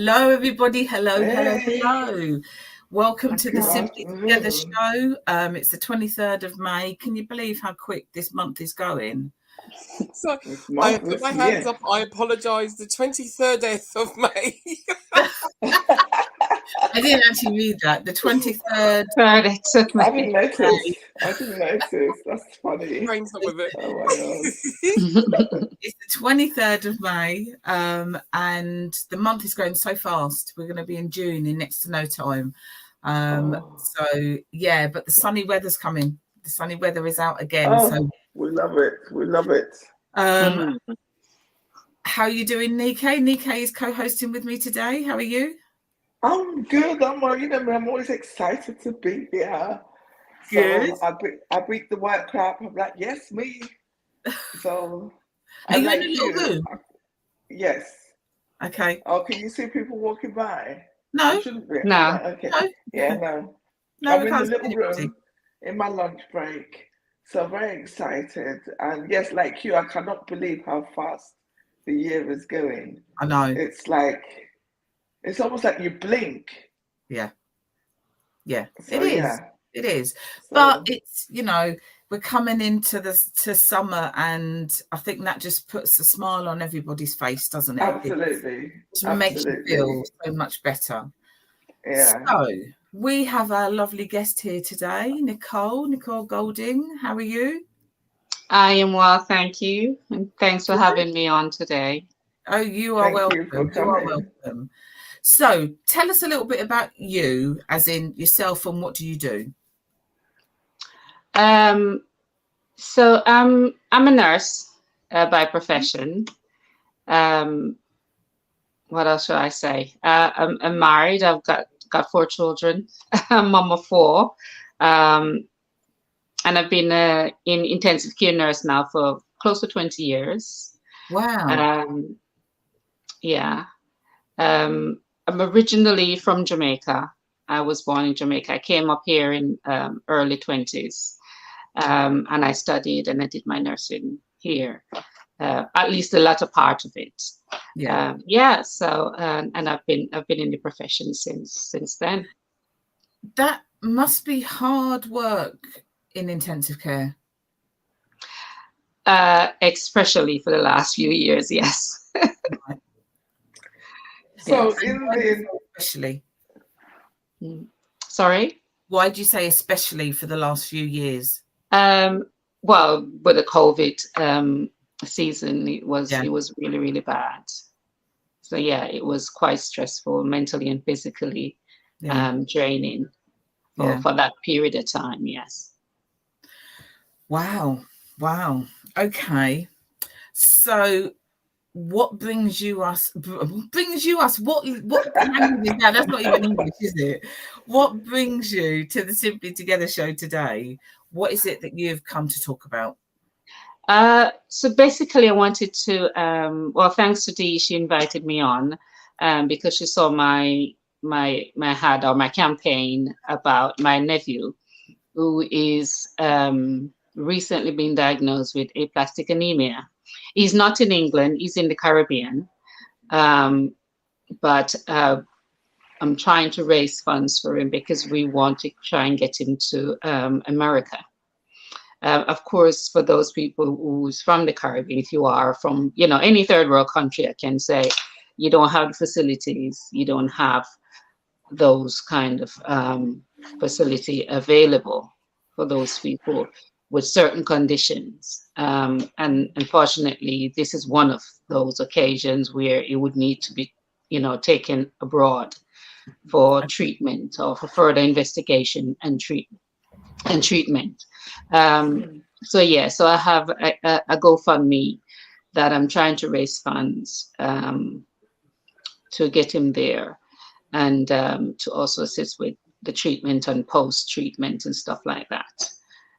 Hello, everybody. Hello, hello, Hey, hello. Welcome to the good Simply Together afternoon. show. It's the 23rd of May. Can you believe how quick this month is going? So This I month, put this my hands year. up. I apologise. The 23rd of May. I didn't actually read that. The 23rd. Third, it took I me. didn't notice. I didn't notice. That's funny. Brains up with it. Oh my god. It's the 23rd of May, and the month is going so fast. We're going to be in June in next to no time. Oh, So, yeah, but the sunny weather's coming. The sunny weather is out again. So, we love it. We love it. how are you doing, Nikkei? Nikkei is co-hosting with me today. How are you? I'm good. I'm always excited to be here. Good. So I beat the white crap. I'm like, yes, me. So Are I'm you in like a little you. room? Yes. Okay. Oh, can you see people walking by? No. You shouldn't be. No. Right, okay. No. Yeah, no. No, we I'm in the can't see little anybody. room in my lunch break, so very excited. And yes, like you, I cannot believe how fast the year is going. I know. It's almost like you blink. Yeah. So It is. yeah. It is. So But it's, we're coming into to summer, and I think that just puts a smile on everybody's face, doesn't it? absolutely. It makes you feel so much better. Yeah. So we have our lovely guest here today, Nicole Golding. How are you? I am well, thank you. And thanks for Good. having me on today. Oh, you are Thank you for welcome. You are coming. welcome. So tell us a little bit about you, as in yourself, and what do you do? So I'm a nurse by profession. What else should I say? I'm married. I've got 4 children. I'm mom of 4. And I've been in intensive care nurse now for close to 20 years. Wow. Yeah. I'm originally from Jamaica. I was born in Jamaica. I came up here in early 20s, and I studied and I did my nursing here, at least the latter part of it. Yeah. So and I've been in the profession since then. That must be hard work in intensive care. Especially for the last few years, yes. Right. So especially. Sorry? Why do you say especially for the last few years? Well, with the COVID season, it was really, really bad. So yeah, it was quite stressful mentally and physically, draining for that period of time. Yes. Wow. Okay. So what brings you us? What language is that? That's not even English, is it? What brings you to the Simply Together show today? What is it that you've come to talk about? So basically I wanted to, well, thanks to Deez, she invited me on because she saw my ad or my campaign about my nephew, who is recently been diagnosed with aplastic anemia. He's not in England, he's in the Caribbean, but I'm trying to raise funds for him because we want to try and get him to America. Of course, for those people who's from the Caribbean, if you are from, any third world country, I can say you don't have the facilities, you don't have those kind of facility available for those people with certain conditions. And unfortunately, this is one of those occasions where it would need to be, taken abroad for treatment or for further investigation and treatment. So I have a GoFundMe that I'm trying to raise funds to get him there, and to also assist with the treatment and post-treatment and stuff like that.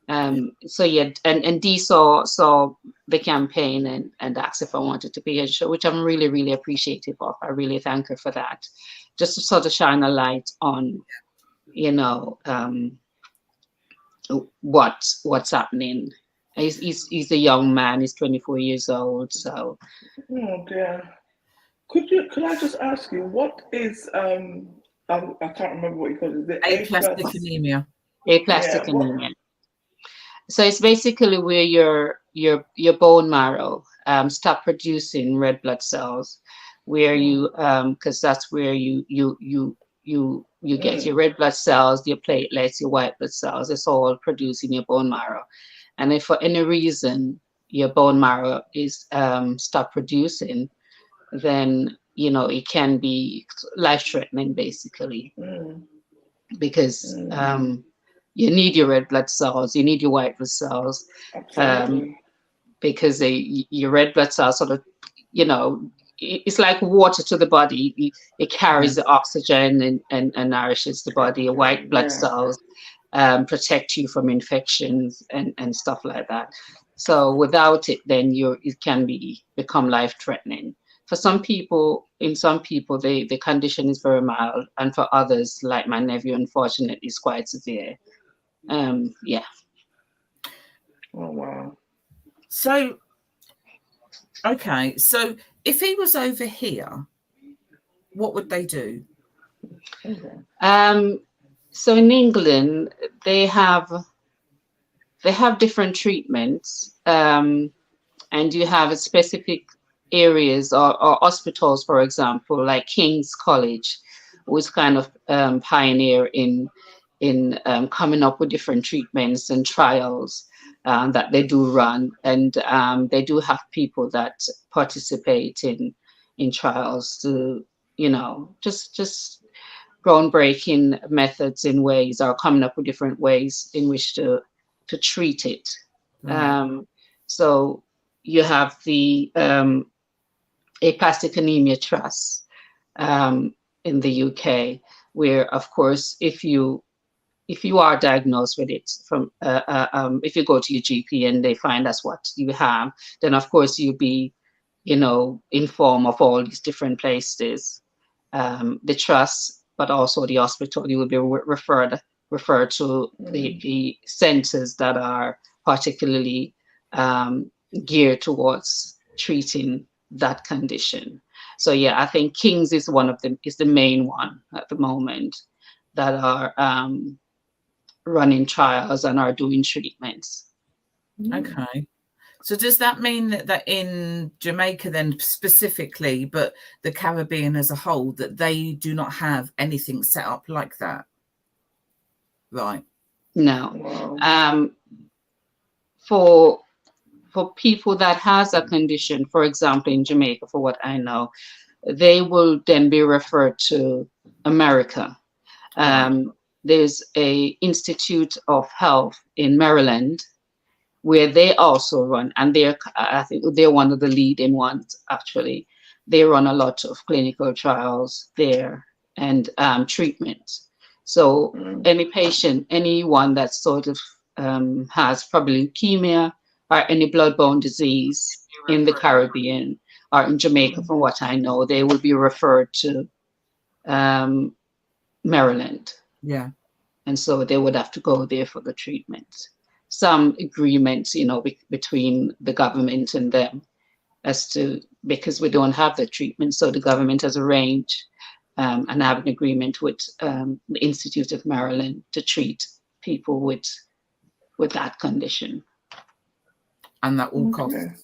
And Dee saw the campaign and asked if I wanted to be a show, which I'm really, really appreciative of. I really thank her for that. Just to sort of shine a light on, what's happening. He's a young man. He's 24 years old. So. Oh dear. Could I just ask you, what is I can't remember what you call it. The Aplastic anemia. Aplastic Yeah, what? anemia. So it's basically where your bone marrow stop producing red blood cells, where you because that's where you get your red blood cells, your platelets, your white blood cells. It's all produced in your bone marrow, and if for any reason your bone marrow is stop producing, then it can be life-threatening, basically, because you need your red blood cells, you need your white blood cells, Absolutely. because your red blood cells sort of, it's like water to the body. It carries the oxygen and nourishes the body. Your white blood cells protect you from infections and stuff like that. So without it, then it can become life-threatening. For some people, the condition is very mild, and for others, like my nephew, unfortunately, is quite severe. Yeah. Oh wow. So, okay, so if he was over here, what would they do? So in England, they have different treatments, and you have specific areas or hospitals, for example, like King's College, was kind of pioneer in coming up with different treatments and trials that they do run, and they do have people that participate in trials to just groundbreaking methods in ways, or coming up with different ways in which to treat it. So you have the Aplastic Anemia Trust in the UK, where, of course, if you are diagnosed with it from if you go to your GP and they find that's what you have, then of course you'll be informed of all these different places, the trust, but also the hospital. You will be referred to the centers that are particularly geared towards treating that condition. So yeah, I think King's is one of them, is the main one at the moment that are running trials and are doing treatments. Okay. So does that mean that in Jamaica then specifically, but the Caribbean as a whole, that they do not have anything set up like that? Right. No. Wow. For people that has a condition, for example, in Jamaica, for what I know, they will then be referred to America. There's a Institute of Health in Maryland where they also run, and I think they're one of the leading ones, actually. They run a lot of clinical trials there and treatment. So anyone that sort of has probably leukemia or any blood-borne disease in the Caribbean or in Jamaica, from what I know, they will be referred to Maryland. Yeah. And so they would have to go there for the treatment. Some agreements, between the government and them because we don't have the treatment. So the government has arranged and have an agreement with the Institute of Maryland to treat people with that condition. And that all costs?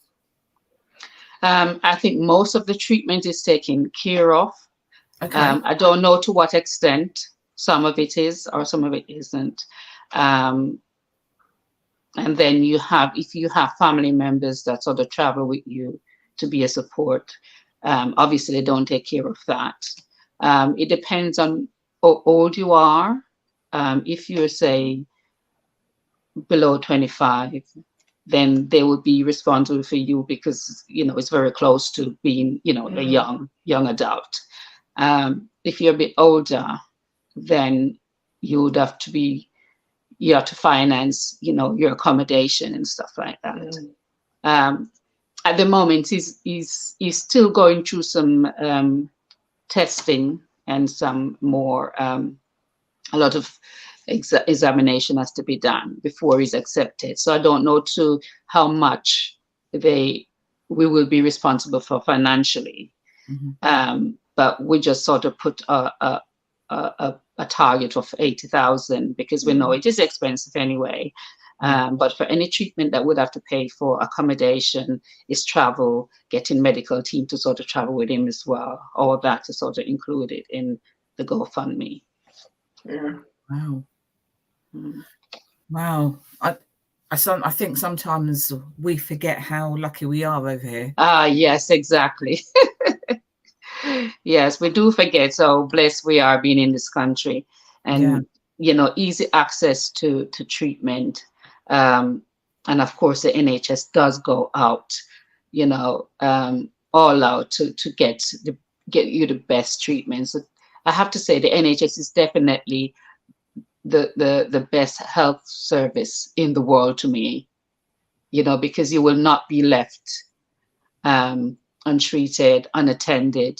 I think most of the treatment is taken care of. Okay. I don't know to what extent. Some of it is, or some of it isn't. And then if you have family members that sort of travel with you to be a support, obviously they don't take care of that. It depends on how old you are. If you're, say, below 25, then they will be responsible for you because, it's very close to being, a young adult. If you're a bit older, then you have to finance, your accommodation and stuff like that. At the moment, he's still going through some testing and some more, a lot of examination has to be done before he's accepted. So I don't know how much we will be responsible for financially But we just sort of put a target of 80,000 because we know it is expensive anyway. But for any treatment that would have to pay for accommodation, is travel, getting medical team to sort of travel with him as well. All that is sort of included in the GoFundMe. Yeah. Wow. Wow. I think sometimes we forget how lucky we are over here. Yes, exactly. Yes, we do forget. So blessed we are being in this country, and you know, easy access to treatment. And of course, the NHS does go out, you know, all out to get you the best treatment. So I have to say, the NHS is definitely the best health service in the world to me, you know, because you will not be left untreated, unattended,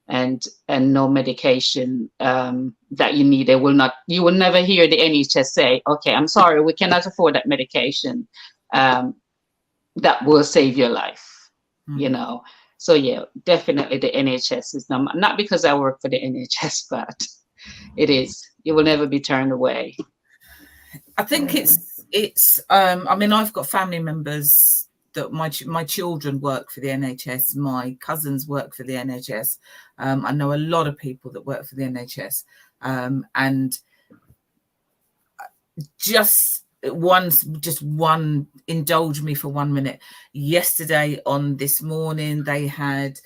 and no medication that you need. You will never hear the NHS say, okay, I'm sorry, we cannot afford that medication that will save your life, you know. So yeah, definitely the NHS is not because I work for the NHS, but it is. You will never be turned away. I think it's I mean, I've got family members that my children work for the NHS, my cousins work for the NHS. I know a lot of people that work for the NHS, and just one, indulge me for 1 minute. Yesterday on This Morning, they had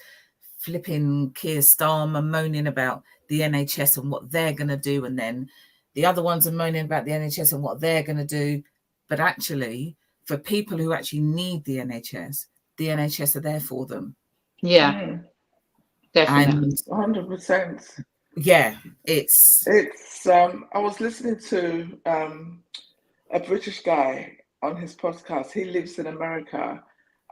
flipping Keir Starmer moaning about the NHS and what they're going to do, and then the other ones are moaning about the NHS and what they're going to do. But actually, for people who actually need the NHS are there for them. Yeah, definitely. 100%. Yeah, it's. I was listening to a British guy on his podcast. He lives in America,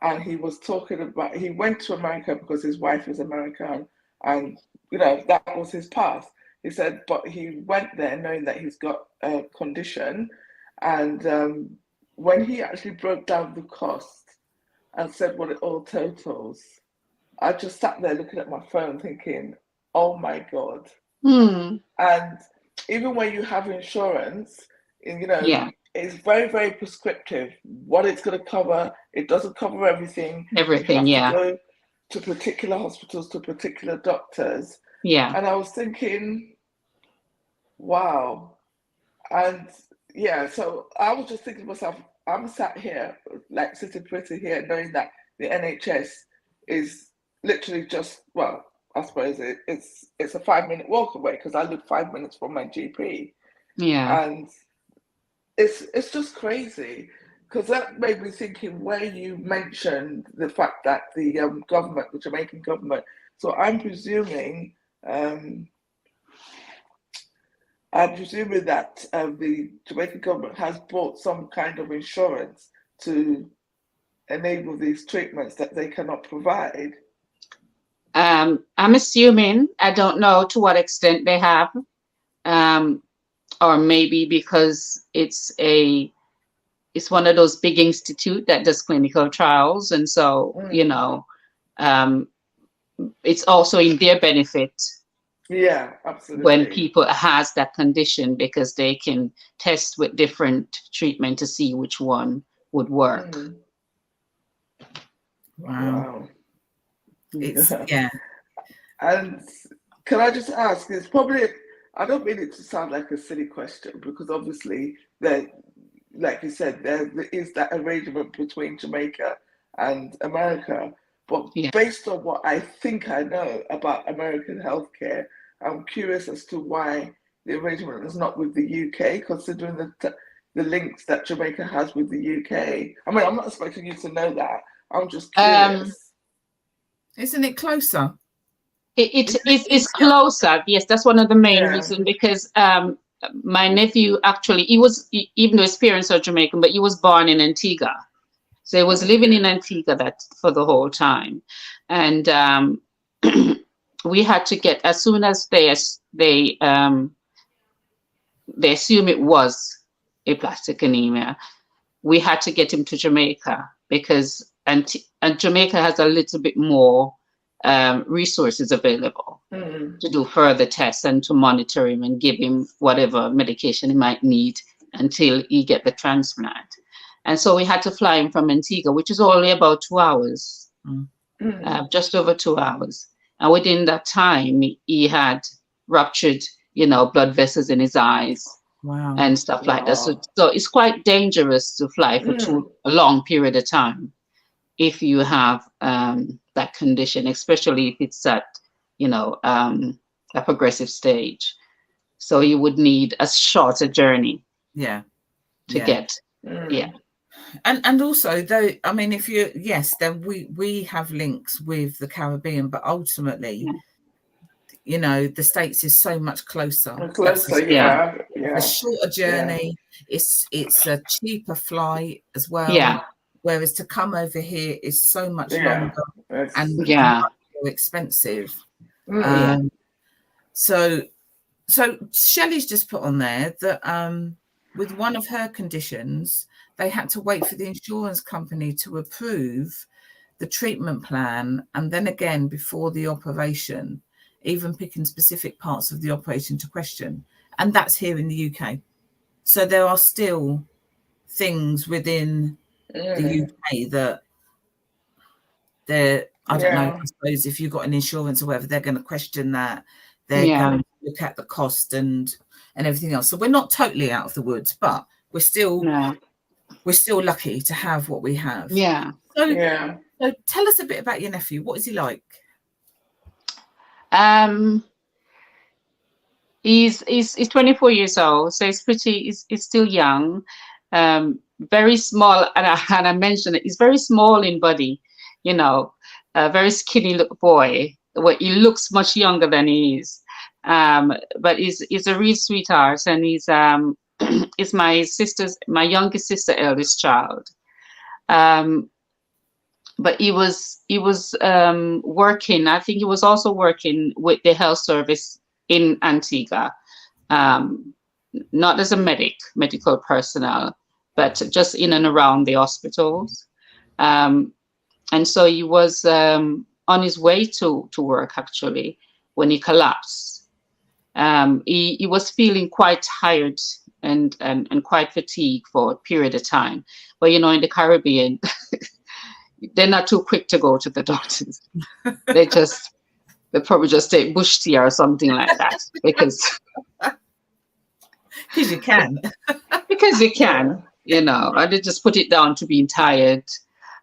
and he was talking about, he went to America because his wife is American, and you know, that was his path. He said, but he went there knowing that he's got a condition, and when he actually broke down the cost and said what it all totals, I just sat there looking at my phone thinking, oh my God. And even when you have insurance, you know, it's very, very prescriptive what it's going to cover. It doesn't cover everything. Everything, you have to go to particular hospitals, to particular doctors. Yeah. And I was thinking, wow. And yeah, so I was just thinking to myself, I'm sat here, like sitting pretty here, knowing that the NHS is literally just, well, I suppose it's a 5-minute walk away because I live 5 minutes from my GP. Yeah. And it's just crazy, because that made me thinking where you mentioned the fact that the government, the Jamaican government, so I'm presuming that the Jamaican government has bought some kind of insurance to enable these treatments that they cannot provide. I'm assuming, I don't know to what extent they have, or maybe because it's one of those big institutes that does clinical trials, and so you know, it's also in their benefit. Yeah, absolutely. When people has that condition, because they can test with different treatment to see which one would work. Wow. It's yeah. And can I just ask, it's probably, I don't mean it to sound like a silly question, because obviously there, like you said, there is that arrangement between Jamaica and America. But based on what I think I know about American healthcare, I'm curious as to why the arrangement is not with the UK, considering the links that Jamaica has with the UK. I mean, I'm not expecting you to know that. I'm just curious. Isn't it closer? It's closer. Yes, that's one of the main reasons, because my nephew actually, even though his parents are Jamaican, but he was born in Antigua. So he was living in Antigua for the whole time. And we had to get, as soon as they assume it was aplastic anemia, we had to get him to Jamaica, because and Jamaica has a little bit more resources available to do further tests and to monitor him and give him whatever medication he might need until he get the transplant. And so we had to fly him from Antigua, which is only about 2 hours, just over 2 hours. And within that time, he had ruptured, blood vessels in his eyes. Wow. And stuff like that. So it's quite dangerous to fly for a long period of time if you have that condition, especially if it's at, a progressive stage. So you would need a shorter journey. Yeah. To get. Yeah. And also, though, I mean, if you, then we have links with the Caribbean, but ultimately, the States is so much closer. A shorter journey. It's a cheaper flight as well. Yeah. Whereas to come over here is so much longer and more expensive. So Shelley's just put on there that with one of her conditions, they had to wait for the insurance company to approve the treatment plan, and then again before the operation, even picking specific parts of the operation to question. And that's here in the UK. So there are still things within the UK that they're, I don't know, I suppose if you've got an insurance or whatever, they're going to question that. They're going to look at the cost and everything else. So we're not totally out of the woods, but we're still lucky to have what we have. Yeah. So tell us a bit about your nephew. What is he like? He's 24 years old, so he's still young, very small, and I mentioned it, he's very small in body, a very skinny little boy. Well, he looks much younger than he is, but he's a real sweetheart, and he's is my youngest sister, eldest child. But he was working. I think he was also working with the health service in Antigua, not as a medical personnel, but just in and around the hospitals. And so he was on his way to work actually when he collapsed. He was feeling quite tired and quite fatigued for a period of time. But in the Caribbean, they're not too quick to go to the doctors. They probably just take bush tea or something like that because you can. Because you can, and they just put it down to being tired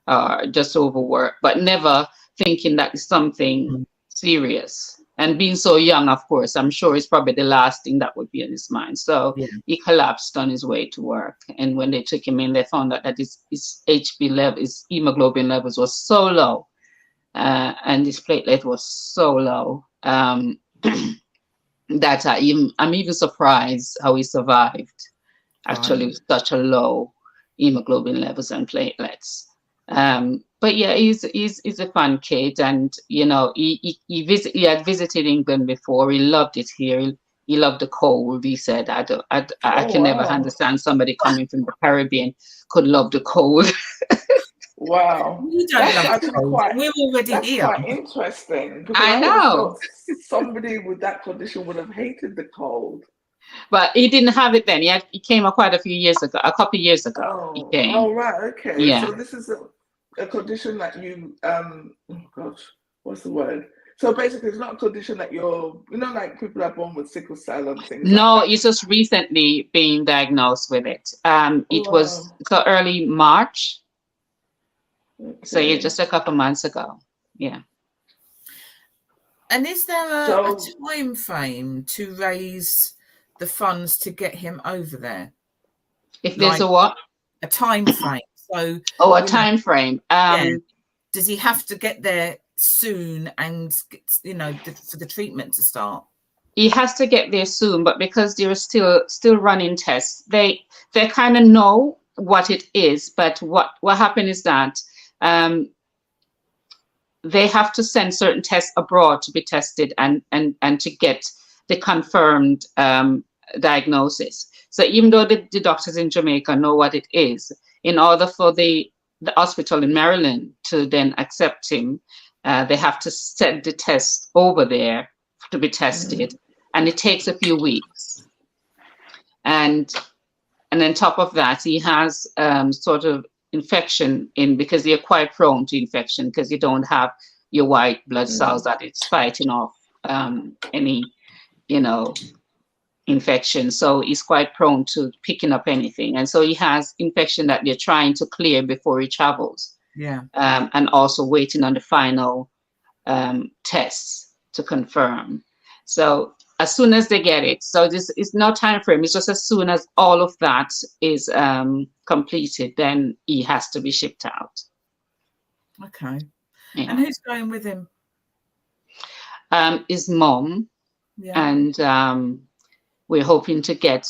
or just overworked, but never thinking that it's something serious. And being so young, of course, I'm sure it's probably the last thing that would be in his mind. So he collapsed on his way to work. And when they took him in, they found out that his HB level, his hemoglobin levels was so low. And his platelet was so low that I'm even surprised how he survived. Actually, with such a low hemoglobin levels and platelets. But yeah, he's a fun kid, and he had visited England before. He loved it here. He loved the cold. He said, I can never understand somebody coming from the Caribbean could love the cold. Wow. We don't love the cold. We're already here. Quite interesting. I know. Somebody with that condition would have hated the cold. But he didn't have it then. He came quite a couple of years ago. He came. Oh, right. Okay. Yeah. So this is a condition that you, oh gosh, what's the word? So basically, it's not a condition that you're, like people are born with sickle cell and things. No, like that. he's just recently being diagnosed with it. It was early March. Okay. So just a couple months ago. Yeah. And is there a time frame to raise the funds to get him over there? If there's a what? A time frame. So a time frame. Does he have to get there soon and for the treatment to start? He has to get there soon, but because they're still running tests, they kind of know what it is. But what happened is that they have to send certain tests abroad to be tested and to get the confirmed diagnosis. So even though the doctors in Jamaica know what it is, in order for the hospital in Maryland to then accept him, They have to send the test over there to be tested, and it takes a few weeks. And on top of that, he has sort of infection because you're quite prone to infection because you don't have your white blood cells that it's fighting off any, infection. So he's quite prone to picking up anything. And so he has infection that they're trying to clear before he travels. Yeah. And also waiting on the final tests to confirm. So as soon as they get it, so this is no time frame. It's just as soon as all of that is completed, then he has to be shipped out. Okay. Yeah. And who's going with him? His mom. Yeah. And we're hoping to get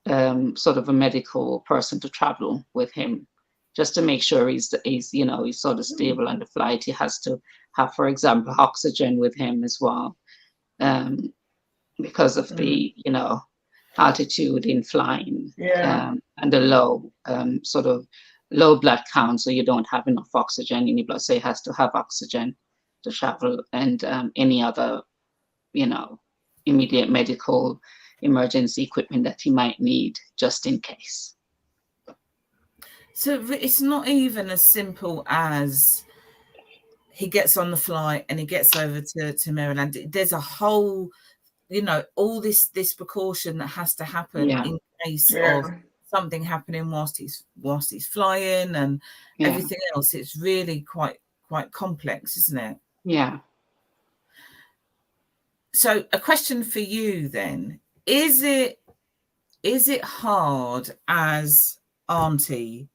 sort of a medical person to travel with him, just to make sure he's sort of stable on the flight. He has to have, for example, oxygen with him as well, because of the altitude in flying, and the low sort of low blood count, so you don't have enough oxygen in your blood. So he has to have oxygen to travel, and any other immediate medical emergency equipment that he might need just in case. So it's not even as simple as he gets on the flight and he gets over to Maryland. There's a whole, all this precaution that has to happen in case of something happening whilst he's flying and everything else. It's really quite complex, isn't it? Yeah. So a question for you then, is it hard as auntie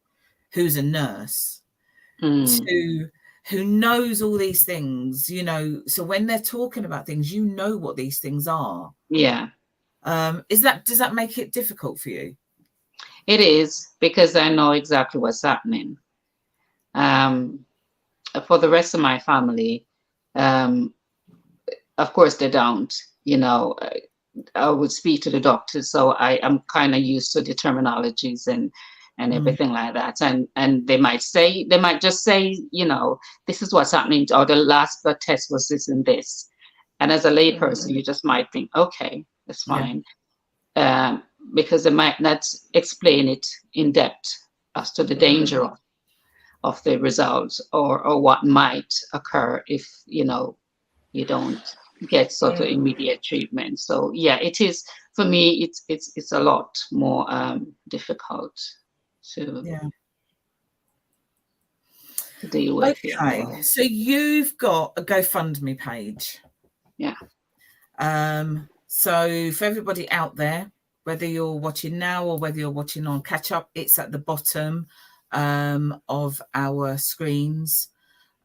who's a nurse who knows all these things, so when they're talking about things, what these things are? Yeah. Does that make it difficult for you? It is, because I know exactly what's happening. For the rest of my family, of course they don't, I would speak to the doctors, so I am kind of used to the terminologies and everything like that. And they might just say, this is what's happening, or the last blood test was this and this. And as a layperson, you just might think, okay, that's fine. Because they might not explain it in depth as to the danger of the results or what might occur if, you don't get sort of immediate treatment. So yeah, it is, for me, it's a lot more difficult to deal with. Okay, so you've got a GoFundMe page. Yeah. So for everybody out there, whether you're watching now or whether you're watching on catch up, it's at the bottom of our screens.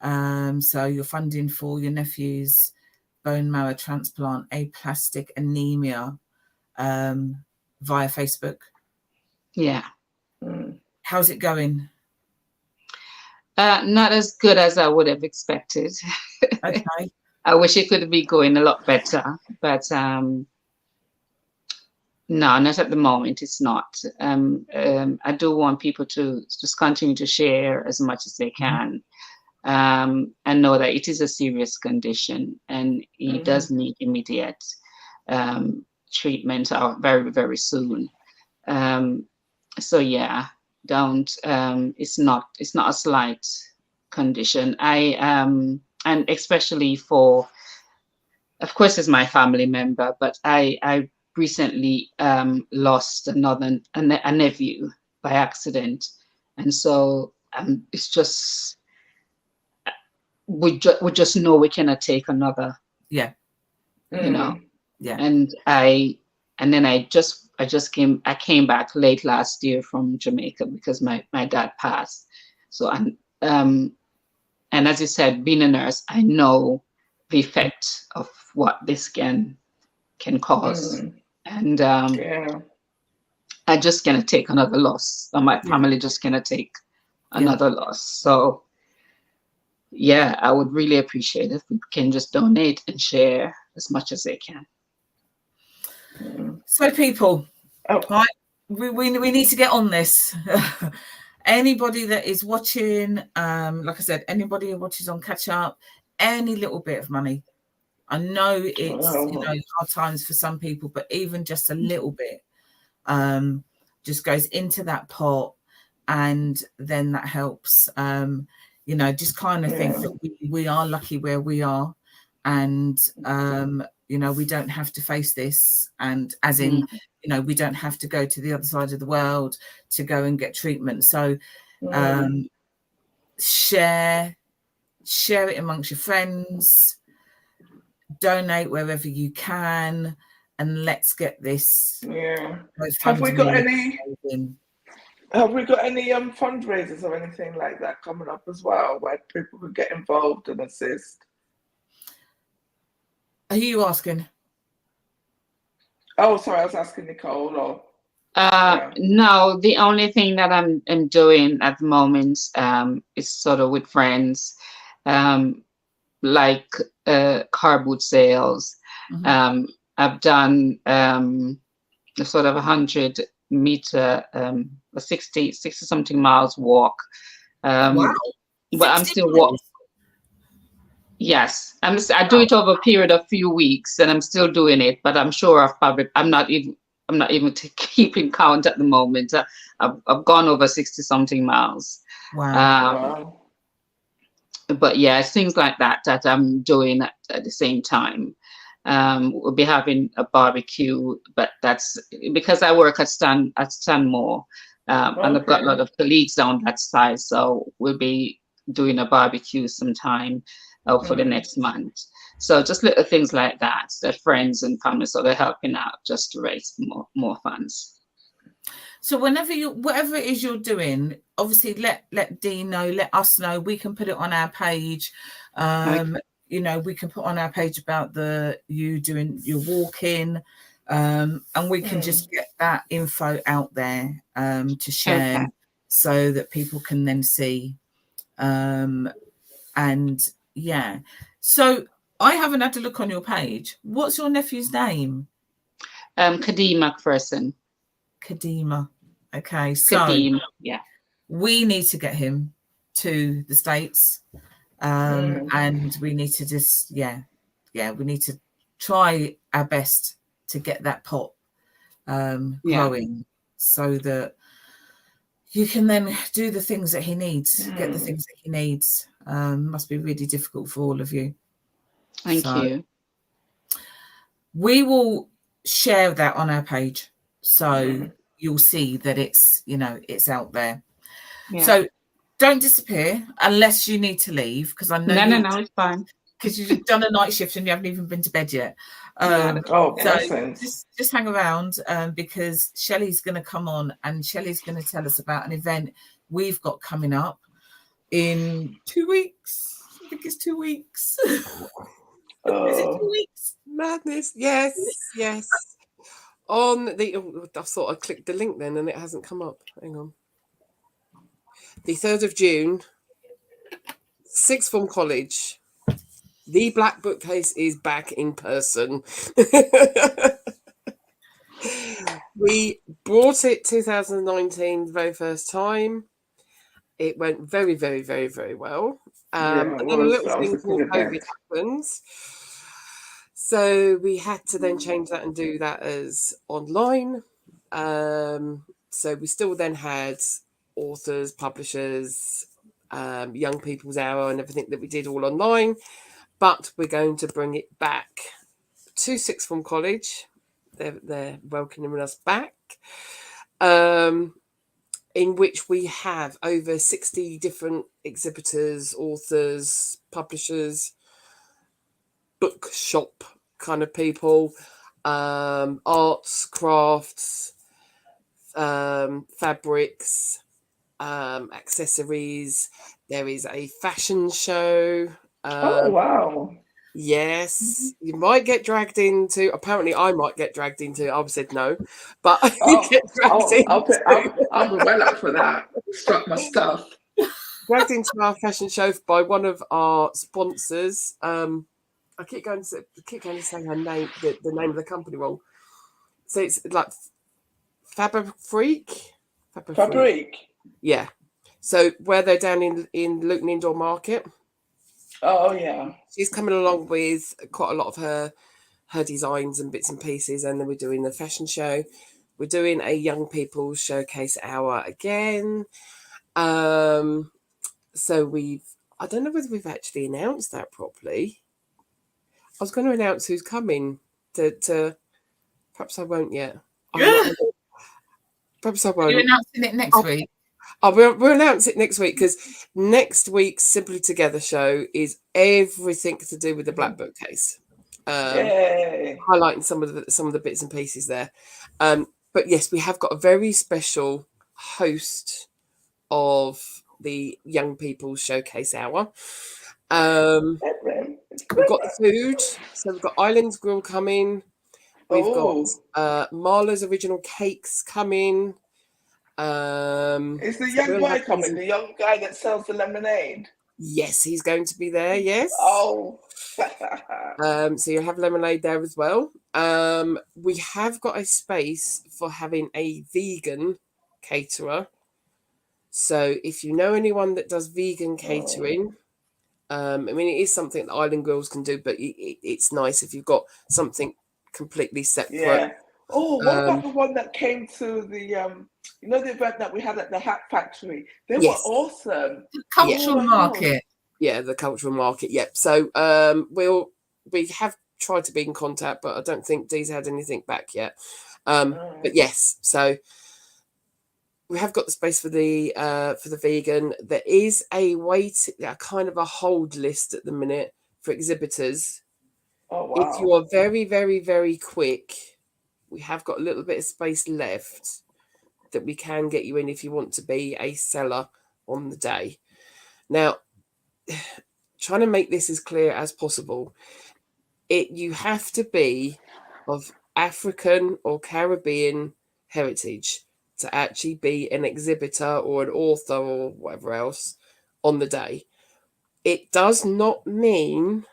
So you're funding for your nephew's bone marrow transplant, aplastic anemia, via Facebook. Yeah. How's it going? Not as good as I would have expected. Okay. I wish it could be going a lot better, but no, not at the moment. It's not. I do want people to just continue to share as much as they can, and know that it is a serious condition and he does need immediate treatment very, very soon. So yeah, don't. It's not a slight condition. And especially for, of course, as my family member, but I recently lost a nephew by accident, and so it's just we just know we cannot take another. Yeah. Yeah. And I came back late last year from Jamaica because my dad passed. So and as you said, being a nurse, I know the effect of what this can cause. And I just cannot take another loss, or my family just cannot take another loss. So yeah, I would really appreciate if we can just donate and share as much as they can. So people, right, we need to get on this. Anybody that is watching, like I said, anybody who watches on catch up, any little bit of money. I know it's Oh. hard times for some people, but even just a little bit just goes into that pot, and then that helps. Just kind of think that we are lucky where we are, and we don't have to face this, and as in we don't have to go to the other side of the world to go and get treatment. So share it amongst your friends, donate wherever you can, and let's get this. Have we got any fundraisers or anything like that coming up as well, where people can get involved and assist? Are you asking? Oh, sorry, I was asking Nicole. Or no, the only thing that I'm doing at the moment is sort of with friends, like car boot sales. I've done a sort of 100-meter, 60 something miles walk. Wow! But I'm still walking. Yes, I do it over a period of few weeks, and I'm still doing it. But I'm sure I'm not even keeping count at the moment. I've gone over 60 something miles. Wow. But yeah, things like that I'm doing at the same time. We'll be having a barbecue, but that's because I work at Stanmore, and I've got a lot of colleagues down that side, so we'll be doing a barbecue sometime for the next month. So just little things like that friends and family sort of helping out just to raise more funds. So whatever it is you're doing, obviously let Dee know, let us know. We can put it on our page. We can put on our page about you doing your walking, and we can just get that info out there to share, so that people can then see. So I haven't had to look on your page. What's your nephew's name? Kadeem McPherson. Kadima. Okay, so Kadeem, yeah. We need to get him to the States. And we need to just we need to try our best to get that pot growing, so that you can then do the things that he needs, get the things that he needs. Must be really difficult for all of you. Thank you. We will share that on our page, so you'll see that it's it's out there. So don't disappear unless you need to leave, because I know no, it's fine. Because you've done a night shift and you haven't even been to bed yet. So just hang around, because Shelley's going to come on, and Shelley's going to tell us about an event we've got coming up in 2 weeks. I think it's 2 weeks. Is it 2 weeks? Madness. Yes. On the, I thought I clicked the link then and it hasn't come up. Hang on. The 3rd of June, Sixth Form College. The Black Bookcase is back in person. We brought it 2019 the very first time. It went very, very, very, very well. And then a little thing called COVID happens. So we had to then change that and do that as online. So we still then had authors, publishers, young people's hour and everything that we did all online. But we're going to bring it back to Sixth Form College. They're welcoming us back, in which we have over 60 different exhibitors, authors, publishers, bookshop kind of people, arts, crafts, fabrics, accessories. There is a fashion show. Oh, wow. Yes, you might get dragged into. Apparently, I might get dragged into. I've said no, but you get dragged into. I'll be well up for that. Strut my stuff. Dragged into our fashion show by one of our sponsors. I keep going to say her name, the name of the company wrong. So it's like Fabric. Fabric. Yeah. So where they're down in Luton Indoor Market. Oh yeah. She's coming along with quite a lot of her designs and bits and pieces, and then we're doing the fashion show. We're doing a young people showcase hour again. So I don't know whether we've actually announced that properly. I was going to announce who's coming to perhaps I won't yet. Perhaps I won't. You're announcing it next week. We'll announce it next week, because next week's Simply Together show is everything to do with the Black Book case. Highlighting some of the bits and pieces there. But yes, we have got a very special host of the Young People Showcase Hour. We've got the food, so we've got Islands Grill coming. We've got Marla's original cakes coming. Is the young boy coming? The young guy that sells the lemonade? Yes, he's going to be there. Yes. Oh. So you'll have lemonade there as well. We have got a space for having a vegan caterer. So if you know anyone that does vegan catering, I mean, it is something that Island Grills can do, but it's nice if you've got something completely separate. Yeah. Oh, what about the one that came to the the event that we had at the Hat Factory? They were awesome. The cultural market. Yeah, the cultural market. Yep. So we have tried to be in contact, but I don't think Deez had anything back yet. But yes, so we have got the space for the vegan. There is a kind of a hold list at the minute for exhibitors. Oh wow! If you are very, very, very quick, we have got a little bit of space left that we can get you in if you want to be a seller on the day. Now, trying to make this as clear as possible, you have to be of African or Caribbean heritage to actually be an exhibitor or an author or whatever else on the day. It does not mean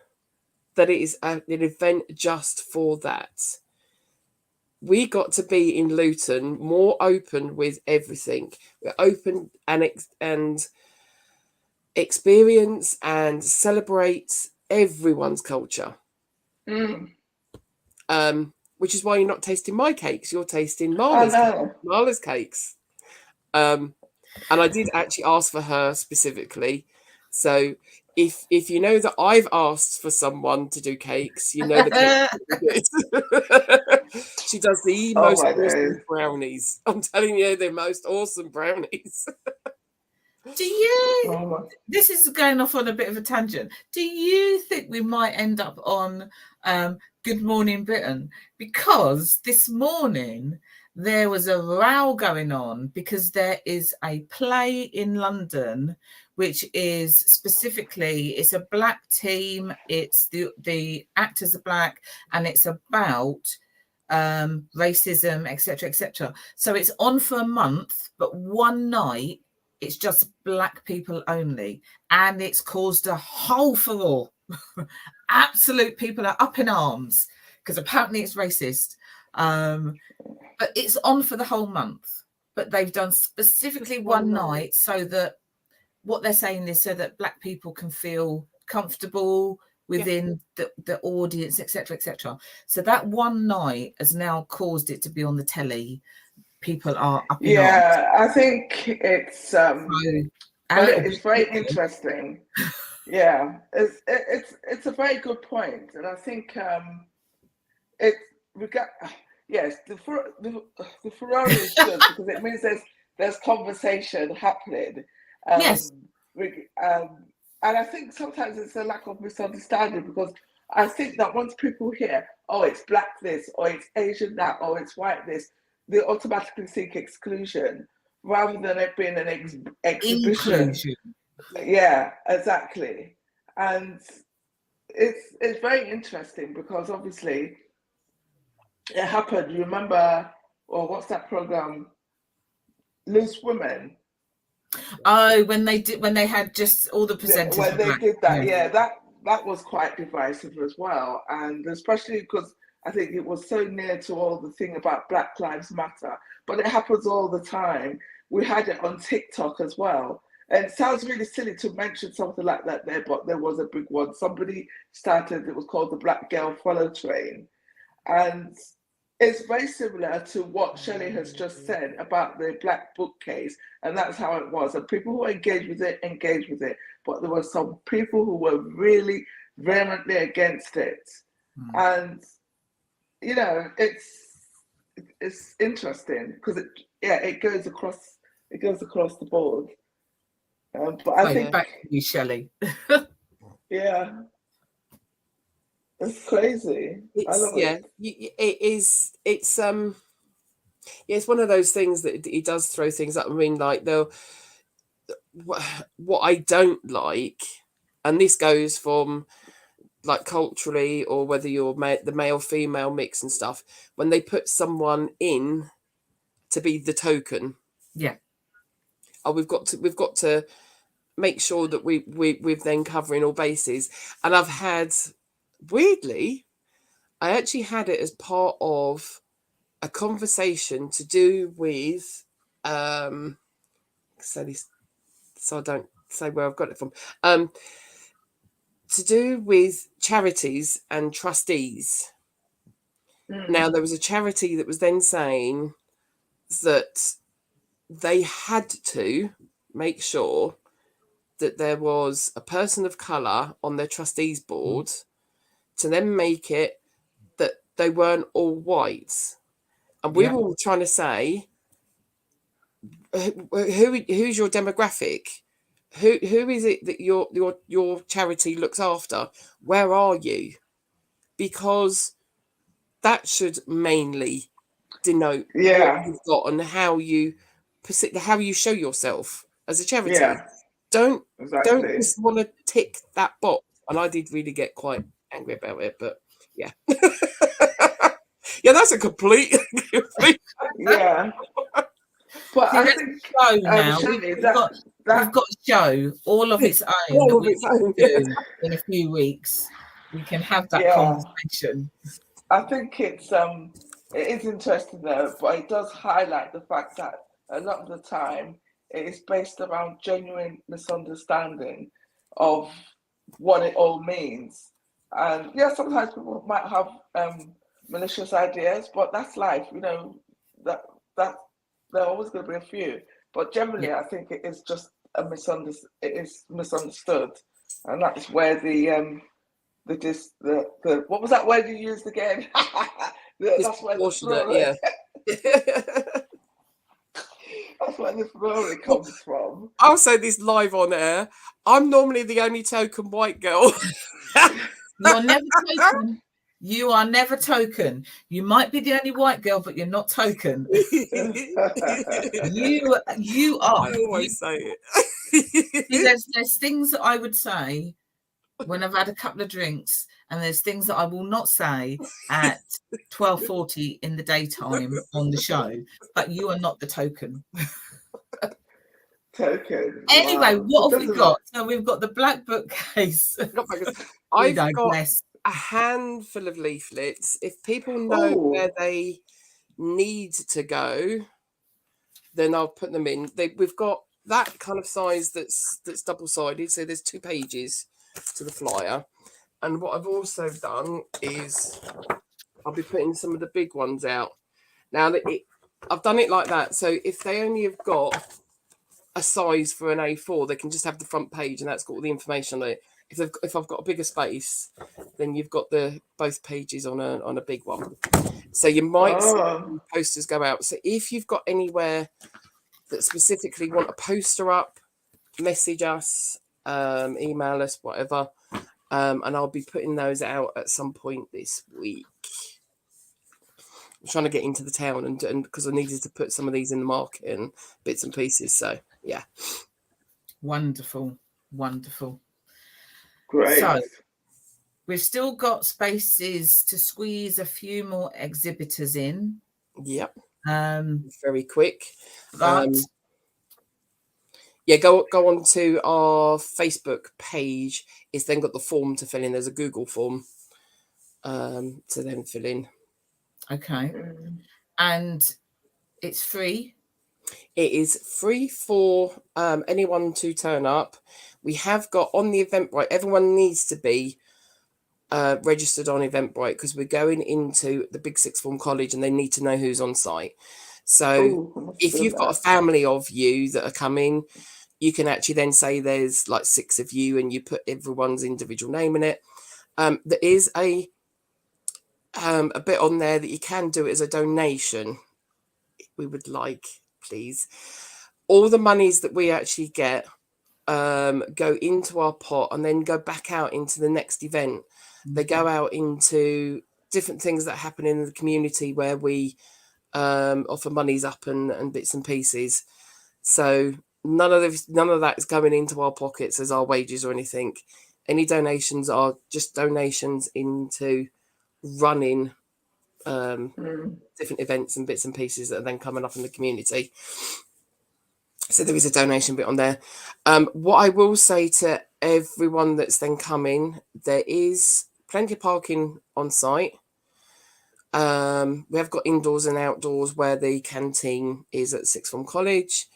that it is an event just for that. We got to be in Luton more open with everything. We're open and experience and celebrate everyone's culture. Which is why you're not tasting my cakes, you're tasting Marla's cakes. And I did actually ask for her specifically. So if you know that I've asked for someone to do cakes, you know the cakes. She does the most awesome brownies. I'm telling you, they're most awesome brownies. Do you? This is going off on a bit of a tangent. Do you think we might end up on Good Morning Britain? Because this morning there was a row going on because there is a play in London which is specifically, it's a black team, it's the actors are black, and it's about racism, etc., etc. So it's on for a month, but one night it's just black people only, and it's caused a whole furore. Absolute people are up in arms because apparently it's racist. But it's on for the whole month. But they've done specifically one night so that what they're saying is so that black people can feel comfortable within the audience, etc., etc. So that one night has now caused it to be on the telly. People are up in arms. I think it's very interesting. Yeah, it's a very good point, and I think the furore is good because it means there's conversation happening. Yes. And I think sometimes it's a lack of misunderstanding, because I think that once people hear, oh, it's black this, or it's Asian that, or it's white this, they automatically think exclusion rather than it being an exhibition. Inclusion. Yeah, exactly. And it's very interesting because obviously it happened. You remember, what's that program? Loose Women. Oh, when they had just all the presenters. When they did that, that was quite divisive as well, and especially because I think it was so near to all the thing about Black Lives Matter, but it happens all the time. We had it on TikTok as well, And it sounds really silly to mention something like that there, but there was a big one. Somebody started, it was called the Black Girl Follow Train. And it's very similar to what Shelley has just said about the Black Book case. And that's how it was. And people who engaged with it. But there were some people who were really vehemently against it. And, you know, it's interesting because it goes across the board. But I think back to you, Shelley. Yeah, it's crazy. I love it. It is. It's it's one of those things that he does throw things up. I mean, like what I don't like, and this goes from like culturally or whether you're the male female mix and stuff, when they put someone in to be the token. Yeah. Oh, we've got to make sure that we're then covering all bases. And I've had, weirdly, I actually had it as part of a conversation to do with so I don't say where I've got it from. To do with charities and trustees. Now, there was a charity that was then saying that they had to make sure that there was a person of colour on their trustees board to then make it that they weren't all white. And we were all trying to say, who's your demographic? Who is it that your charity looks after? Where are you? Because that should mainly denote what you've got and how you show yourself as a charity. Yeah, Don't exactly. just want to tick that box. And I did really get quite angry about it, but yeah. Yeah, that's a complete yeah. But See, I that's think show now. Shelley, We've got a show all of its own all that of we its own, can do in a few weeks. We can have that conversation. I think it is interesting though, but it does highlight the fact that a lot of the time it is based around genuine misunderstanding of what it all means. And yeah, sometimes people might have malicious ideas, but that's life, you know, that there are always going to be a few. But generally, I think it is just it is misunderstood, and that's where the what was that word you used again? That's where the furore, that's where the furore comes from. I'll say this live on air. I'm normally the only token white girl. You're never token. You are never token. You might be the only white girl, but you're not token. You are. I always say it. See, there's things that I would say when I've had a couple of drinks, and there's things that I will not say at 12:40 in the daytime on the show. But you are not the token. Token. Anyway, Wow. what have we got? So we've got the Black Book case. I've got a handful of leaflets. If people know where they need to go, then I'll put them in. We've got that kind of size that's double-sided, so there's 2 pages to the flyer. And what I've also done is I'll be putting some of the big ones out. Now I've done it like that, so if they only have got a size for an A4, they can just have the front page, and that's got all the information on it. If I've got a bigger space, then you've got both pages on a big one. So you might see posters go out. So if you've got anywhere that specifically want a poster up, message us, email us, whatever, and I'll be putting those out at some point this week. I'm trying to get into the town and because I needed to put some of these in the market and bits and pieces. So yeah, wonderful. Great. So we've still got spaces to squeeze a few more exhibitors in. Yep. Very quick. But go on to our Facebook page. It's then got the form to fill in. There's a Google form to then fill in. Okay. And it's free. It is free for anyone to turn up. We have got on the Eventbrite, everyone needs to be registered on Eventbrite because we're going into the big sixth form college and they need to know who's on site. So if you've got a family of you that are coming, you can actually then say there's like 6 of you and you put everyone's individual name in it. There is a bit on there that you can do it as a donation. We would like, please. All the monies that we actually get go into our pot and then go back out into the next event. They go out into different things that happen in the community where we offer monies up and bits and pieces. So none of that is going into our pockets as our wages or anything. Any donations are just donations into running different events and bits and pieces that are then coming up in the community. So there is a donation bit on there. What I will say to everyone that's then coming, there is plenty of parking on site. We have got indoors and outdoors where the canteen is at Sixth Form College.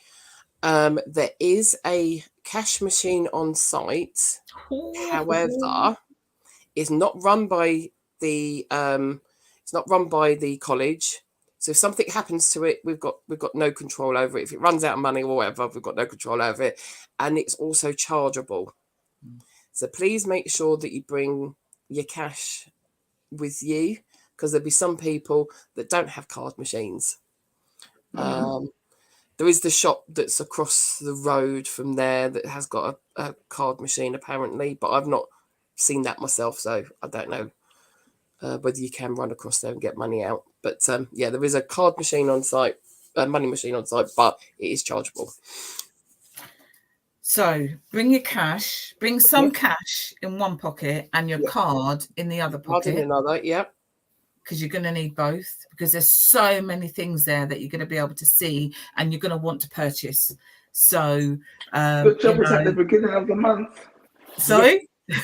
There is a cash machine on site. However, it's not run by the college. So if something happens to it, we've got no control over it. If it runs out of money or whatever, we've got no control over it. And it's also chargeable. So please make sure that you bring your cash with you, because there'll be some people that don't have card machines. There is the shop that's across the road from there that has got a card machine apparently, but I've not seen that myself, so I don't know whether you can run across there and get money out. But yeah, there is a card machine on site, a money machine on site, but it is chargeable. So bring your cash, bring some cash in one pocket and your card in the other pocket. In another, because you're going to need both, because there's so many things there that you're going to be able to see and you're going to want to purchase. So good job, it's at the beginning of the month. Sorry? I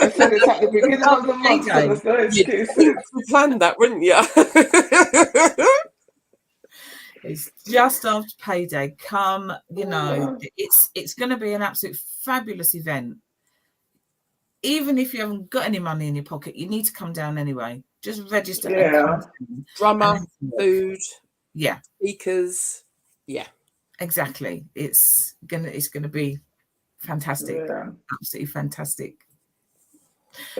said it's at the beginning of the month, so there's no excuses. You planned that, wouldn't you? It's just after payday. Come, it's going to be an absolute fabulous event. Even if you haven't got any money in your pocket, you need to come down anyway. Just register. Drummer, food, speakers, exactly. It's gonna be fantastic, absolutely fantastic.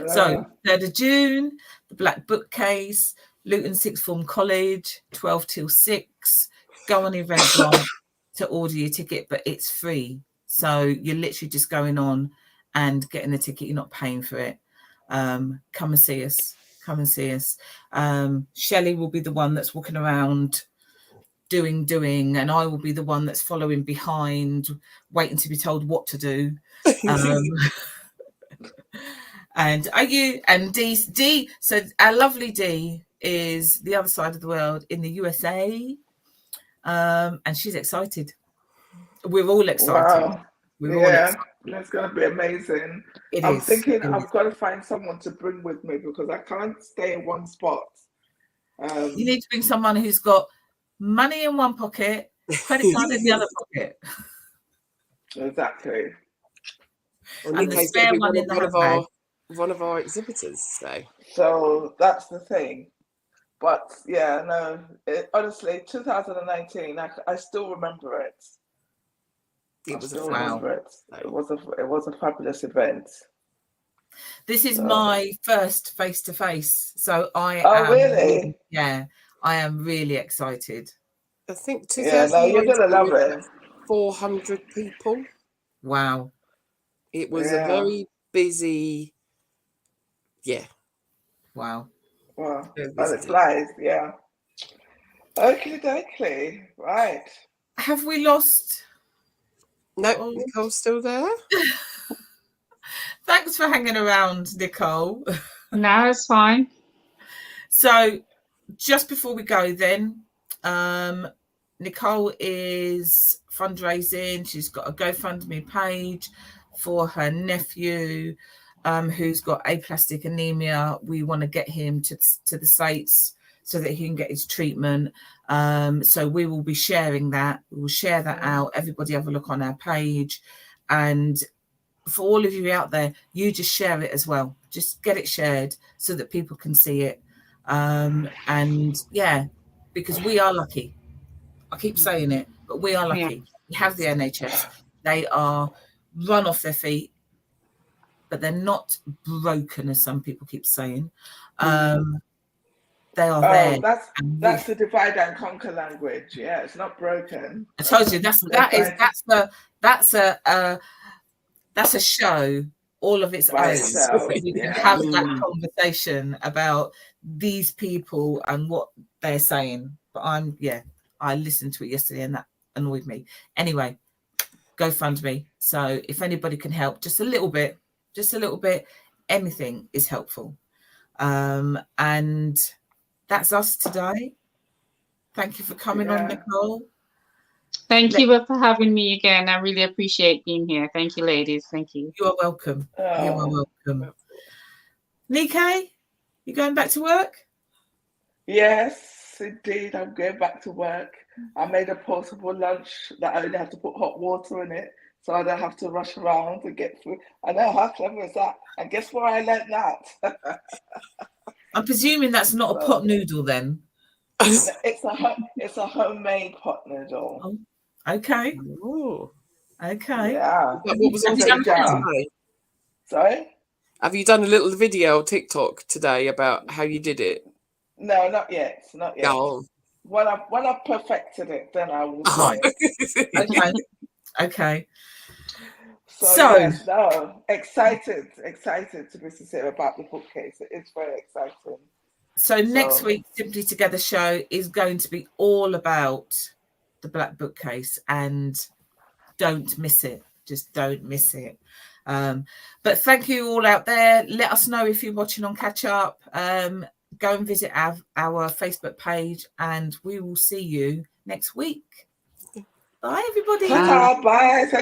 So 3rd of June, the Black Bookcase, Luton Sixth Form College, 12 till 6. Go on Eventbrite to order your ticket, but it's free. So you're literally just going on and getting the ticket. You're not paying for it. Come and see us. Come and see us. Shelley will be the one that's walking around doing, and I will be the one that's following behind, waiting to be told what to do. And Deez, so our lovely Dee is the other side of the world in the USA, and she's excited. We're all excited. Wow. It's going to be amazing. I'm thinking I've got to find someone to bring with me because I can't stay in one spot. You need to bring someone who's got money in one pocket, credit card in the other pocket. Exactly. And the spare one in the handbag. One of our exhibitors. So that's the thing. But honestly, 2019, I still remember it. It was a fabulous event. This is my first face-to-face, so I really? I am really excited. I think you're gonna love it. 400 people. Wow. It was a very busy. Wow. And it flies, Okay, right. Have we lost? No, Nicole's still there. Thanks for hanging around, Nicole. No, it's fine. So just before we go then, Nicole is fundraising. She's got a GoFundMe page for her nephew who's got aplastic anemia. We want to get him to the States so that he can get his treatment. So we will be sharing that. We will share that out. Everybody have a look on our page. And for all of you out there, you just share it as well. Just get it shared so that people can see it. And yeah, because we are lucky. I keep saying it, but we are lucky. Yeah. We have the NHS. They are run off their feet, but they're not broken, as some people keep saying. They are there. That's the divide and conquer language. Yeah, it's not broken. I told you that's a show all of its own. We can have that conversation about these people and what they're saying. But I listened to it yesterday and that annoyed me. Anyway, GoFundMe. So if anybody can help, just a little bit, anything is helpful. And that's us today. Thank you for coming on, Nicole. Thank you for having me again. I really appreciate being here. Thank you, ladies. Thank you. You are welcome. You are welcome. Nikkei, you going back to work? Yes, indeed. I'm going back to work. I made a portable lunch that I only have to put hot water in it, so I don't have to rush around to get food. I know, how clever is that? And guess where I learned that? I'm presuming that's not a pot noodle then. It's a homemade pot noodle. Oh, okay. Ooh. Okay. Yeah. What was on TikTok today? Sorry? Have you done a little video on TikTok today about how you did it? No, not yet. Not yet. Oh. When I've perfected it, then I will say it. Okay. So yes, no, excited to be sincere about the bookcase. It's very exciting. So next week, Simply Together show is going to be all about the Black Bookcase, and don't miss it. Just don't miss it. But thank you all out there. Let us know if you're watching on Catch Up. Go and visit our Facebook page, and we will see you next week. Bye, everybody. Bye.